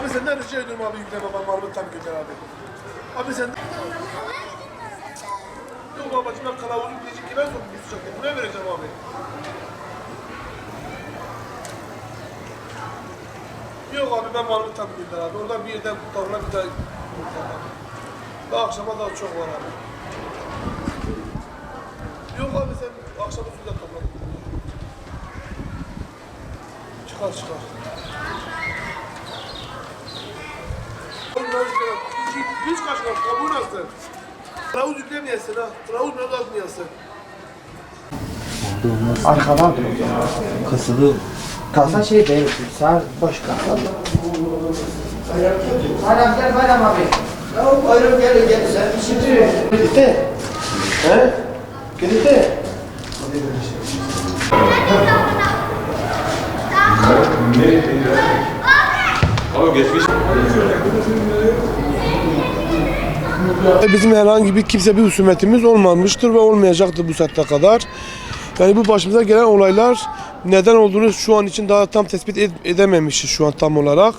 Abi senden rica ediyorum abi yükleme bana marmut tam götür abi. Abi sen... Yok babacığım ben kalabalık yükleyecek ki ben sokup yüzecektim. Buraya vereceğim abi. Yok abi ben marmut tam götür abi. Oradan bir yerden kurtarına bir daha kurtar abi. Daha akşama daha çok var abi. Yok abi sen akşama suda topla. Çıkar çıkar. Hiç kaçmaz, kabuğu nasıl? Travuz yüklemeyesin ha, travuz biraz atmayasın. Arkadan dur. Kasılı Kasa şey değil, sağ boş kasa. Bayram gel Bayram abi. Ya bayram gelin gel sen şimdi. Gitti. He? Gitti. Ama geçmiş. Bizim herhangi bir kimse bir husumetimiz olmamıştır ve olmayacaktır bu saatte kadar. Yani bu başımıza gelen olaylar neden olduğunu şu an için daha tam tespit edememişiz şu an tam olarak.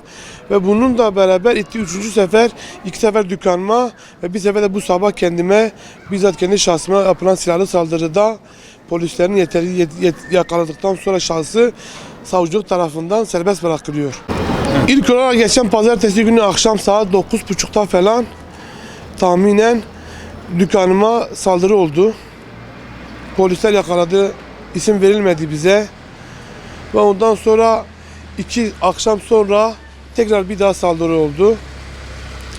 Ve bunun da beraber üçüncü sefer, 2 sefer dükkanıma ve bir sefer de bu sabah kendime, bizzat kendi şahsıma yapılan silahlı saldırıda polislerin yakaladıktan sonra şahsı savcılık tarafından serbest bırakılıyor. İlk olarak geçen pazartesi günü akşam saat 9.30'da falan tahminen dükkanıma saldırı oldu. Polisler yakaladı, isim verilmedi bize. Ve ondan sonra 2 akşam sonra tekrar bir daha saldırı oldu.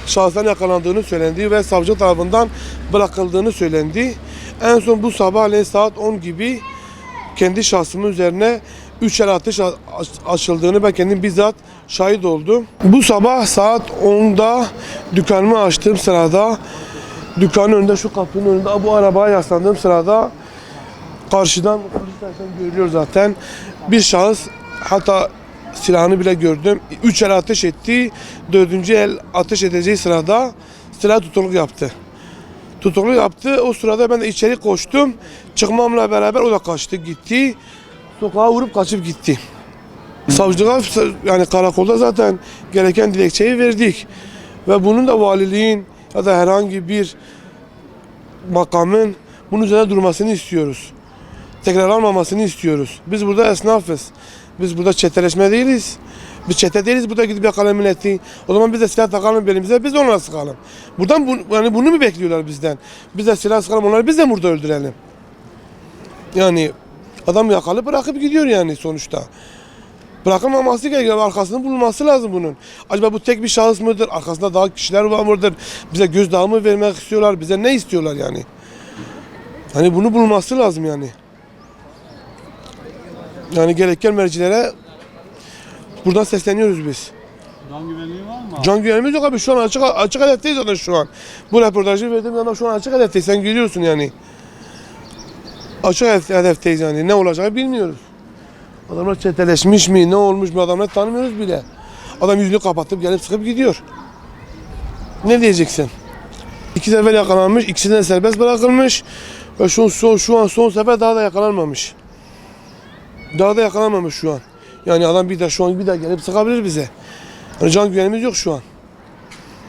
Şahısların yakalandığını söylendi ve savcı tarafından bırakıldığını söylendi. En son bu sabahleyin saat 10 gibi kendi şahsımın üzerine 3 el ateş açıldığını ben kendim bizzat şahit oldum. Bu sabah saat 10'da dükkanımı açtığım sırada dükkanın önünde şu kapının önünde bu arabaya yaslandığım sırada karşıdan görülüyor zaten bir şahıs, hatta silahını bile gördüm. 3 el ateş etti. 4. el ateş edeceği sırada silah tutukluk yaptı. Tutukluk yaptı. O sırada ben de içeri koştum. Çıkmamla beraber o da kaçtı gitti. Sokağa vurup kaçıp gitti. Savcılığa yani karakolda zaten gereken dilekçeyi verdik. Ve bunun da valiliğin ya da herhangi bir makamın bunun üzerine durmasını istiyoruz. Tekrarlanmamasını istiyoruz. Biz burada esnafız. Biz burada çeteleşme değiliz. Biz çete değiliz, burada gidip yakalım milleti. O zaman biz de silah takalım belimize, biz de onlara sıkalım. Buradan yani bunu mu bekliyorlar bizden? Biz de silah sıkalım, onları biz de burada öldürelim. Yani adam yakalı bırakıp gidiyor yani sonuçta. Bırakılmaması gerekiyor, arkasının bulunması lazım bunun. Acaba bu tek bir şahıs mıdır? Arkasında daha kişiler var mıdır? Bize gözdağı mı vermek istiyorlar? Bize ne istiyorlar yani? Hani bunu bulması lazım yani. Yani gereken mercilere buradan sesleniyoruz biz. Can güvenliği var mı? Can güvenliğimiz yok abi, şu an açık hedefteyiz zaten şu an. Bu röportajı verdiğim zaman şu an açık hedefteyiz, sen görüyorsun yani. Açık hedefteyiz yani, ne olacağını bilmiyoruz. Adamlar çeteleşmiş mi, ne olmuş mu, adamları tanımıyoruz bile. Adam yüzünü kapatıp gelip sıkıp gidiyor. Ne diyeceksin? 2 sefer yakalanmış, ikisinden serbest bırakılmış. Ve şu an son sefer daha da yakalanmamış. Daha da yakalanmamış şu an. Yani adam şu an bir daha gelip sıkabilir bize. Yani can güvenimiz yok şu an.